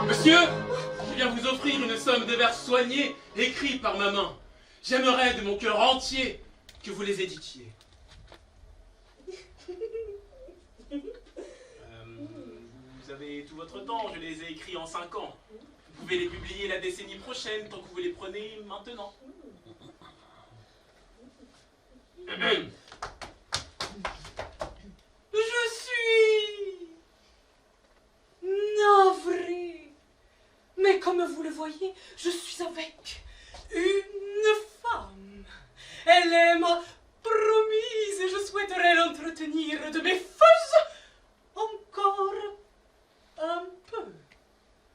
Monsieur, je viens vous offrir une somme de vers soignés, écrits par ma main. J'aimerais de mon cœur entier que vous les éditiez. Vous avez tout votre temps, je les ai écrits en 5 ans. Vous pouvez les publier la décennie prochaine, tant que vous les prenez maintenant. Je suis navrée. Mais comme vous le voyez, je suis avec une femme. Elle m'a promise et je souhaiterais l'entretenir de mes forces encore un peu.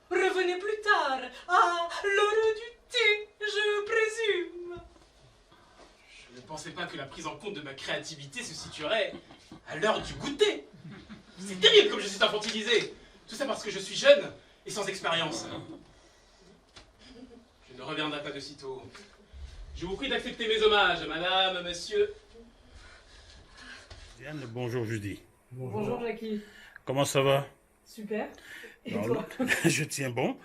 Revenez plus tard, à l'heure du thé, je présume. Je ne pensais pas que la prise en compte de ma créativité se situerait à l'heure du goûter. C'est terrible comme je suis infantilisé. Tout ça parce que je suis jeune et sans expérience. Je ne reviendrai pas de sitôt. Je vous prie d'accepter mes hommages, madame, monsieur. Diane, bonjour Judy. Bonjour Jackie. Comment ça va? Super. Et Non, toi? je tiens bon.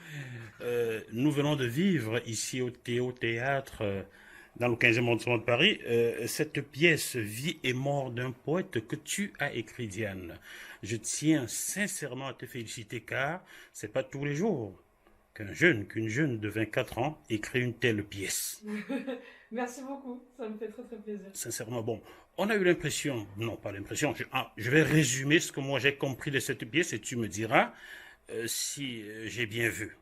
Nous venons de vivre ici au théâtre dans le 15e arrondissement de Paris cette pièce Vie et mort d'un poète que tu as écrit, Diane. Je tiens sincèrement à te féliciter car c'est pas tous les jours qu'une jeune de 24 ans écrit une telle pièce. Merci beaucoup, ça me fait très très plaisir. Sincèrement, bon, on a eu l'impression, non pas l'impression, je vais résumer ce que moi j'ai compris de cette pièce et tu me diras si j'ai bien vu.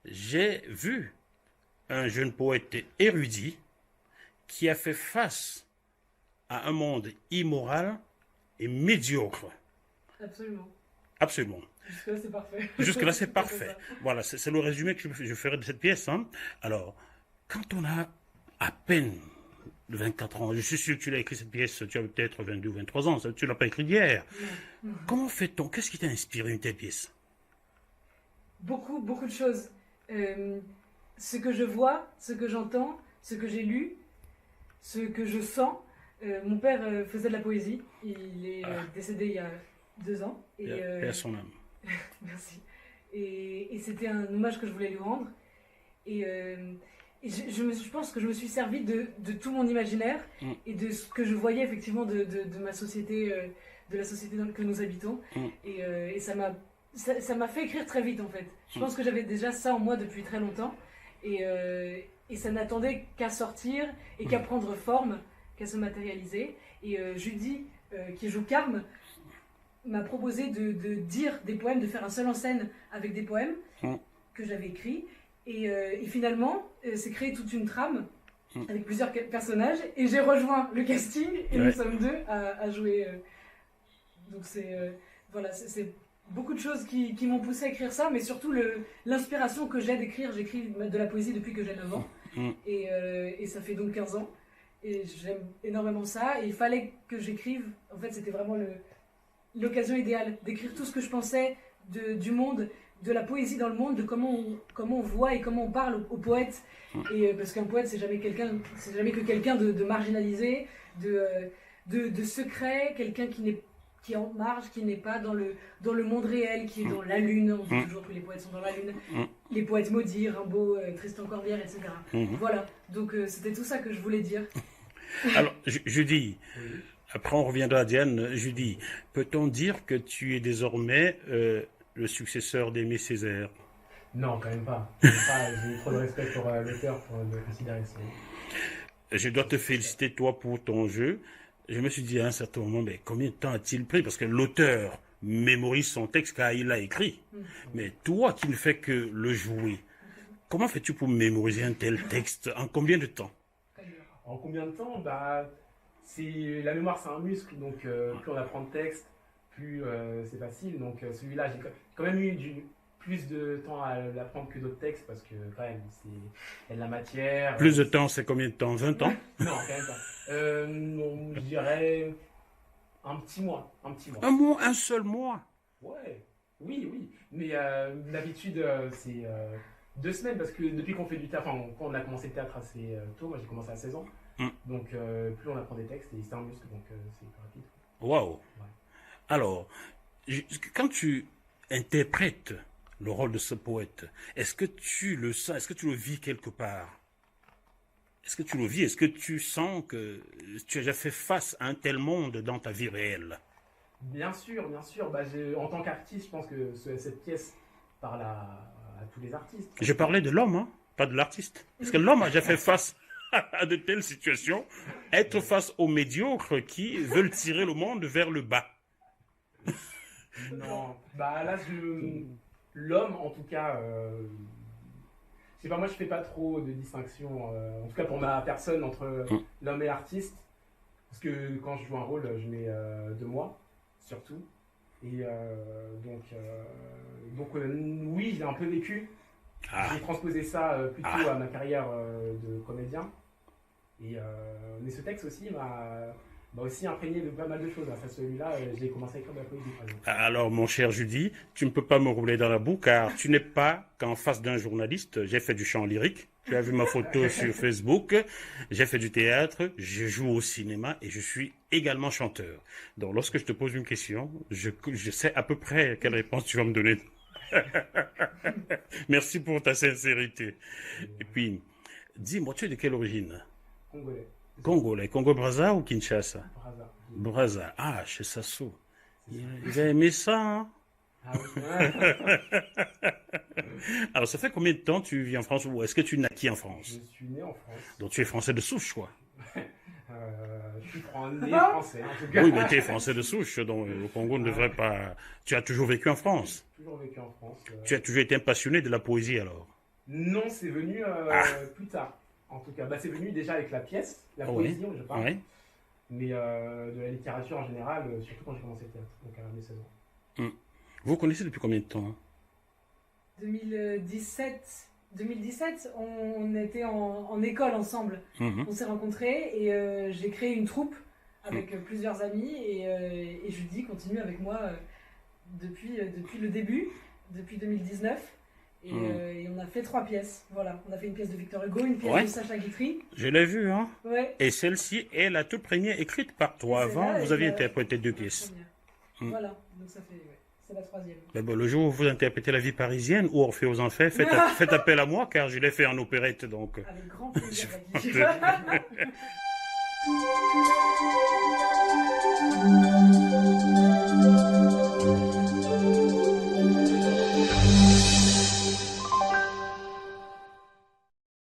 J'ai vu un jeune poète érudit qui a fait face à un monde immoral et médiocre. Absolument. Absolument. Jusque-là, c'est parfait. Jusque-là, c'est parfait. Voilà, c'est le résumé que je ferai de cette pièce. Hein. Alors, quand on a à peine 24 ans, je suis sûr que tu l'as écrit cette pièce, tu as peut-être 22 ou 23 ans, tu ne l'as pas écrite hier. Non. Comment fait-on? Qu'est-ce qui t'a inspiré une telle pièce? Beaucoup, beaucoup de choses. Ce que je vois, ce que j'entends, ce que j'ai lu, ce que je sens. Mon père faisait de la poésie. Il est décédé il y a 2 ans. Et, Paix à son âme. Merci. Et c'était un hommage que je voulais lui rendre. Et je pense que je me suis servi de tout mon imaginaire et de ce que je voyais effectivement de ma société, de la société dans laquelle nous habitons. Et ça m'a fait écrire très vite en fait. Je pense que j'avais déjà ça en moi depuis très longtemps. Et ça n'attendait qu'à sortir et qu'à prendre forme, qu'à se matérialiser. Et Judy, qui joue Carme, m'a proposé de dire des poèmes, de faire un seul en scène avec des poèmes que j'avais écrits. Et finalement, c'est créé toute une trame avec plusieurs personnages. Et j'ai rejoint le casting et nous sommes 2 à jouer. Donc voilà, c'est beaucoup de choses qui m'ont poussé à écrire ça, mais surtout l'inspiration que j'ai d'écrire. J'écris de la poésie depuis que j'ai 9 ans. Et ça fait donc 15 ans. Et j'aime énormément ça. Et il fallait que j'écrive. En fait, c'était vraiment l'occasion idéale d'écrire tout ce que je pensais du monde, de la poésie dans le monde, de comment on voit et comment on parle aux poètes. Et parce qu'un poète, c'est jamais que quelqu'un de marginalisé, de secret, quelqu'un qui est en marge, qui n'est pas dans le monde réel, qui est dans la lune. On dit toujours que les poètes sont dans la lune. Les poètes maudits, Rimbaud, Tristan Corbière, etc. Voilà, donc c'était tout ça que je voulais dire. Alors, je dis... Après, on reviendra à Diane. Je dis, peut-on dire que tu es désormais le successeur d'Aimé Césaire? Non, quand même pas. J'ai trop de respect pour l'auteur pour le considérer ainsi. Je dois te féliciter, toi, pour ton jeu. Je me suis dit à un certain moment, mais combien de temps a-t-il pris? Parce que l'auteur mémorise son texte car il l'a écrit. Mais toi qui ne fais que le jouer, comment fais-tu pour mémoriser un tel texte? En combien de temps? En combien de temps? La mémoire, c'est un muscle, donc plus on apprend de texte, plus c'est facile. Donc celui-là, j'ai quand même eu plus de temps à l'apprendre que d'autres textes parce que quand même, il y a de la matière. Plus de temps, c'est combien de temps? 20 ans? Non, quand même pas. Non, je dirais un petit mois. Un mois, un seul mois? Ouais, oui. Mais d'habitude, c'est 2 semaines parce que depuis qu'on fait du théâtre, enfin, quand on a commencé le théâtre assez tôt, moi j'ai commencé à 16 ans. Donc plus on apprend des textes et c'est un muscle, donc c'est plus rapide. Waouh! Ouais. Alors, quand tu interprètes le rôle de ce poète, est-ce que tu le sens, est-ce que tu le vis quelque part? Est-ce que tu le vis? Est-ce que tu sens que tu as déjà fait face à un tel monde dans ta vie réelle? Bien sûr. Bah, en tant qu'artiste, je pense que cette pièce parle à tous les artistes. Je parlais de l'homme, hein, pas de l'artiste. Parce que l'homme a déjà fait face à de telles situations, être face aux médiocres qui veulent tirer le monde vers le bas. Non, bah là, l'homme, en tout cas, je sais pas, moi je fais pas trop de distinction, en tout cas pour ma personne, entre l'homme et l'artiste. Parce que quand je joue un rôle, je mets de moi, surtout. Et donc oui, je l'ai un peu vécu. J'ai transposé ça plutôt à ma carrière de comédien. Mais ce texte aussi m'a aussi imprégné de pas mal de choses. Enfin, celui-là, j'ai commencé à écrire de la poésie. Par exemple. Alors, mon cher Judy, tu ne peux pas me rouler dans la boue car tu n'es pas qu'en face d'un journaliste. J'ai fait du chant lyrique. Tu as vu ma photo sur Facebook. J'ai fait du théâtre. Je joue au cinéma et je suis également chanteur. Donc, lorsque je te pose une question, je sais à peu près quelle réponse tu vas me donner. Merci pour ta sincérité. Et puis, dis-moi, tu es de quelle origine? Congolais. Congolais. Congo-Brazza ou Kinshasa? Brazza. Ah, chez Sassou. Il a aimé ça, hein? Ah oui. Alors, ça fait combien de temps tu vis en France ou est-ce que tu naquis en France? Je suis né en France. Donc, tu es français de souche, quoi. Je suis né français, en tout cas. Oui, mais tu es français de souche, donc le Congo ne devrait pas... Tu as toujours vécu en France? Toujours vécu en France. Tu as toujours été un passionné de la poésie, alors? Non, c'est venu plus tard. En tout cas, c'est venu déjà avec la pièce, la poésie, je parle. Oui. Mais de la littérature en général, surtout quand j'ai commencé le théâtre, donc à mes 16 ans. Vous vous connaissez depuis combien de temps? 2017, on était en école ensemble. On s'est rencontrés et j'ai créé une troupe avec plusieurs amis et Judy continue avec moi depuis le début, depuis 2019. Et on a fait 3 pièces. Voilà, on a fait une pièce de Victor Hugo, une pièce de Sacha Guitry. Je l'ai vu, hein. Ouais. Et celle-ci est la toute première écrite par toi. Avant, vous aviez interprété 2 pièces. Voilà, donc ça fait... C'est la 3e. Mais bon, le jour où vous interprétez la vie parisienne ou Orphée aux Enfers, faites appel à moi car je l'ai fait en opérette. Donc... Avec grand plaisir.